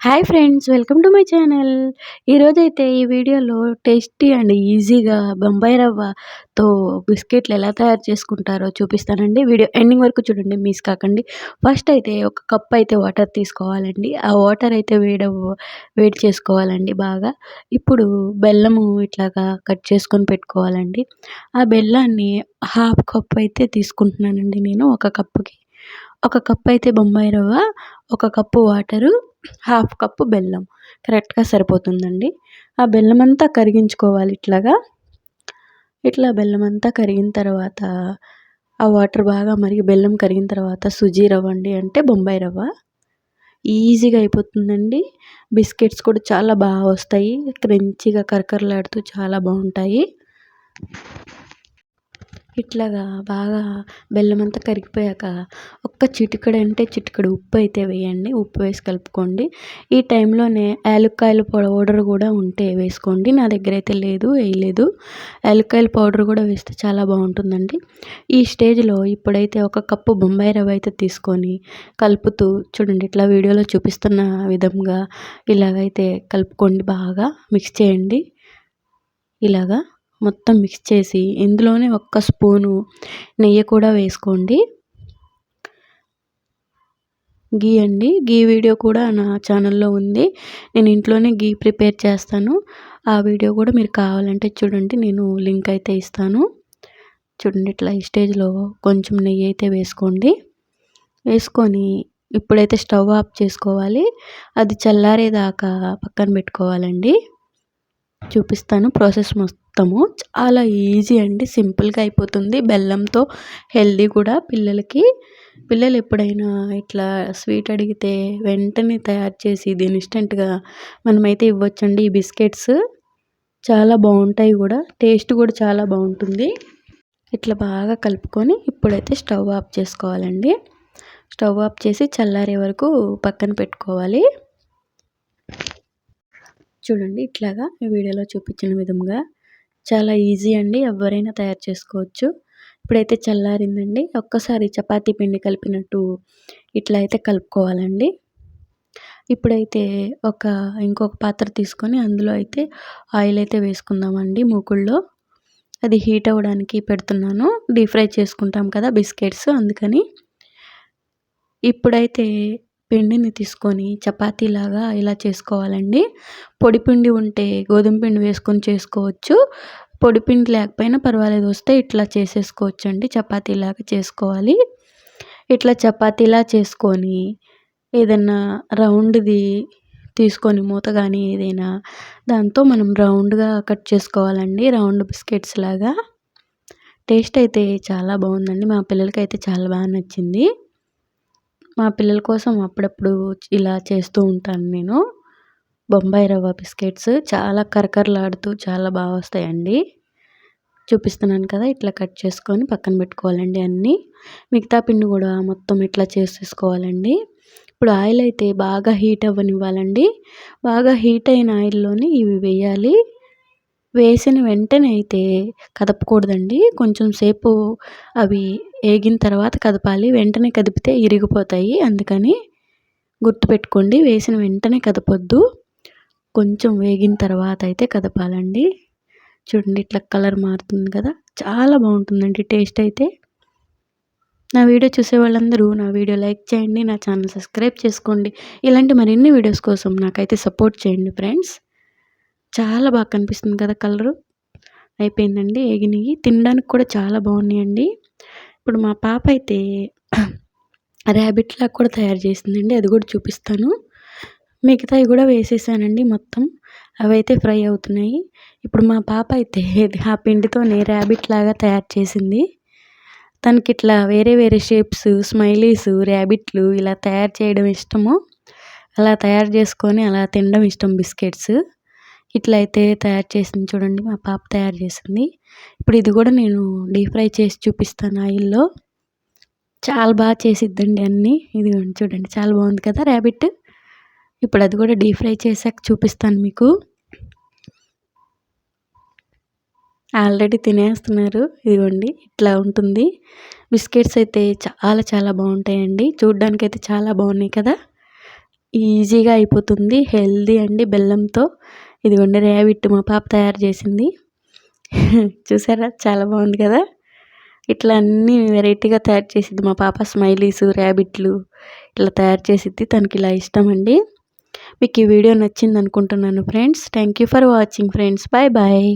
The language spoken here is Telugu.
Hi friends, welcome to my channel. ఈరోజైతే ఈ వీడియోలో టేస్టీ అండ్ ఈజీగా బొంబాయి రవ్వతో బిస్కెట్లు ఎలా తయారు చేసుకుంటారో చూపిస్తానండి. వీడియో ఎండింగ్ వరకు చూడండి, మిస్ కాకండి. ఫస్ట్ అయితే ఒక కప్ అయితే వాటర్ తీసుకోవాలండి. ఆ వాటర్ అయితే వేడి చేసుకోవాలండి బాగా. ఇప్పుడు బెల్లము ఇట్లాగా కట్ చేసుకొని పెట్టుకోవాలండి. ఆ బెల్లాన్ని హాఫ్ కప్ అయితే తీసుకుంటున్నానండి నేను ఒక కప్పుకి. ఒక కప్ అయితే బొంబాయి రవ్వ, ఒక కప్పు వాటరు, హాఫ్ కప్పు బెల్లం కరెక్ట్‌గా సరిపోతుందండి. ఆ బెల్లమంతా కరిగించుకోవాలి ఇట్లాగా. ఇట్లా బెల్లమంతా కరిగిన తర్వాత, ఆ వాటర్ బాగా మరిగి బెల్లం కరిగిన తర్వాత సుజీ రవ్వ అండి, అంటే బొంబాయి రవ్వ. ఈజీగా అయిపోతుందండి. బిస్కెట్స్ కూడా చాలా బాగా వస్తాయి. క్రంచీగా కరకరలాడుతూ చాలా బావుంటాయి. ఇట్లాగా బాగా బెల్లమంతా కరిగిపోయాక ఒక్క చిటికెడు అంటే చిటికెడు ఉప్పు అయితే వేయండి. ఉప్పు వేసి కలుపుకోండి. ఈ టైంలోనే యాలుక్కాయల పౌడర్ కూడా ఉంటే వేసుకోండి. నా దగ్గర అయితే లేదు, వేయలేదు. యాలుక్కాయల పౌడర్ కూడా వేస్తే చాలా బాగుంటుందండి. ఈ స్టేజ్లో ఇప్పుడైతే ఒక కప్పు బొంబాయి రవ్వ అయితే తీసుకొని కలుపుతూ చూడండి, ఇట్లా వీడియోలో చూపిస్తున్న విధంగా ఇలాగైతే కలుపుకోండి. బాగా మిక్స్ చేయండి. ఇలాగా మొత్తం మిక్స్ చేసి ఇందులోనే ఒక్క స్పూను నెయ్యి కూడా వేసుకోండి. గీ అండి, గీ వీడియో కూడా నా ఛానల్లో ఉంది. నేను ఇంట్లోనే గీ ప్రిపేర్ చేస్తాను. ఆ వీడియో కూడా మీరు కావాలంటే చూడండి, నేను లింక్ అయితే ఇస్తాను. చూడండి, ఇట్లా ఈ స్టేజ్లో కొంచెం నెయ్యి అయితే వేసుకోండి. వేసుకొని ఇప్పుడైతే స్టవ్ ఆఫ్ చేసుకోవాలి. అది చల్లారేదాకా పక్కన పెట్టుకోవాలండి. చూపిస్తాను ప్రాసెస్ మొత్తము. చాలా ఈజీ అండి, సింపుల్గా అయిపోతుంది. బెల్లంతో హెల్దీ కూడా పిల్లలకి. పిల్లలు ఎప్పుడైనా ఇట్లా స్వీట్ అడిగితే వెంటనే తయారు చేసి ఇది ఇన్స్టెంట్గా మనమైతే ఇవ్వచ్చండి. ఈ బిస్కెట్స్ చాలా బాగుంటాయి కూడా, టేస్ట్ కూడా చాలా బాగుంటుంది. ఇట్లా బాగా కలుపుకొని ఇప్పుడైతే స్టవ్ ఆఫ్ చేసుకోవాలండి. స్టవ్ ఆఫ్ చేసి చల్లారే వరకు పక్కన పెట్టుకోవాలి. చూడండి, ఇట్లాగా ఈ వీడియోలో చూపించిన విధంగా చాలా ఈజీ అండి, ఎవరైనా తయారు చేసుకోవచ్చు. ఇప్పుడైతే చల్లారిందండి. ఒక్కసారి చపాతీ పిండి కలిపినట్టు ఇట్లా అయితే కలుపుకోవాలండి. ఇప్పుడైతే ఇంకొక పాత్ర తీసుకొని అందులో అయితే ఆయిల్ అయితే వేసుకుందామండి. మూకుల్లో అది హీట్ అవ్వడానికి పెడుతున్నాను. డీప్ ఫ్రై చేసుకుంటాం కదా బిస్కెట్స్, అందుకని. ఇప్పుడైతే పిండిని తీసుకొని చపాతీలాగా ఇలా చేసుకోవాలండి. పొడి పిండి ఉంటే గోధుమ పిండి వేసుకొని చేసుకోవచ్చు. పొడి పిండి లేకపోయినా పర్వాలేదు, వస్తే ఇట్లా చేసేసుకోవచ్చండి. చపాతీలాగా చేసుకోవాలి. ఇట్లా చపాతీలా చేసుకొని ఏదన్నా రౌండ్ది తీసుకొని మూత కానీ ఏదైనా దాంతో మనం రౌండ్గా కట్ చేసుకోవాలండి. రౌండ్ బిస్కెట్స్ లాగా. టేస్ట్ అయితే చాలా బాగుందండి. మా పిల్లలకైతే చాలా బాగా నచ్చింది. మా పిల్లల కోసం అప్పుడప్పుడు ఇలా చేస్తూ ఉంటాను నేను. బొంబాయి రవ్వ బిస్కెట్స్ చాలా కరకరలాడుతూ చాలా బాగా వస్తాయండి. చూపిస్తున్నాను కదా, ఇట్లా కట్ చేసుకొని పక్కన పెట్టుకోవాలండి అన్నీ. మిగతా పిండి కూడా మొత్తం ఇట్లా చేసేసుకోవాలండి. ఇప్పుడు ఆయిల్ అయితే బాగా హీట్ అవ్వనివ్వాలండి. బాగా హీట్ అయిన ఆయిల్లోనే ఇవి వేయాలి. వేసిన వెంటనే అయితే కదపకూడదండి. కొంచెం సేపు అవి ఏగిన తర్వాత కదపాలి. వెంటనే కదిపితే ఇరిగిపోతాయి. అందుకని గుర్తుపెట్టుకోండి, వేసిన వెంటనే కదపొద్దు. కొంచెం వేగిన తర్వాత అయితే కదపాలండి. చూడండి, ఇట్లా కలర్ మారుతుంది కదా, చాలా బాగుంటుందండి టేస్ట్ అయితే. నా వీడియో చూసే వాళ్ళందరూ నా వీడియో లైక్ చేయండి, నా ఛానల్ సబ్స్క్రైబ్ చేసుకోండి. ఇలాంటి మరిన్ని వీడియోస్ కోసం నాకైతే సపోర్ట్ చేయండి ఫ్రెండ్స్. చాలా బాగా కనిపిస్తుంది కదా కలరు. అయిపోయిందండి, ఏగినవి. తినడానికి కూడా చాలా బాగున్నాయండి. ఇప్పుడు మా పాప అయితే ర్యాబిట్లా కూడా తయారు చేసిందండి, అది కూడా చూపిస్తాను. మిగతావి కూడా వేసేసానండి మొత్తం. అవైతే ఫ్రై అవుతున్నాయి. ఇప్పుడు మా పాప అయితే ఆ పిండితోనే ర్యాబిట్ లాగా తయారు చేసింది. తనకి ఇట్లా వేరే వేరే షేప్స్, స్మైలీస్, ర్యాబిట్లు ఇలా తయారు చేయడం ఇష్టము. అలా తయారు చేసుకొని అలా తినడం ఇష్టం బిస్కెట్స్. ఇట్లా అయితే తయారు చేసింది చూడండి, మా పాప తయారు చేసింది. ఇప్పుడు ఇది కూడా నేను డీప్ ఫ్రై చేసి చూపిస్తాను ఆయిల్లో. చాలా బాగా చేసిద్దండి అన్నీ. ఇది చూడండి, చాలా బాగుంది కదా ర్యాబిట్. ఇప్పుడు అది కూడా డీప్ ఫ్రై చేశాక చూపిస్తాను మీకు. ఆల్రెడీ తినేస్తున్నారు. ఇదిగోండి, ఇట్లా ఉంటుంది. బిస్కెట్స్ అయితే చాలా చాలా బాగుంటాయండి. చూడ్డానికైతే చాలా బాగున్నాయి కదా. ఈజీగా అయిపోతుంది. హెల్దీ అండి బెల్లంతో. ఇదిగోండి ర్యాబిట్ మా పాప తయారు చేసింది. చూసారా చాలా బాగుంది కదా. ఇట్లా అన్నీ వెరైటీగా తయారు చేసిద్ది మా పాప. స్మైలీస్, ర్యాబిట్లు ఇట్లా తయారు చేసిద్ది. తనకి ఇలా ఇష్టం అండి. మీకు ఈ వీడియో నచ్చింది అనుకుంటున్నాను friends. Thank you for watching friends. Bye bye.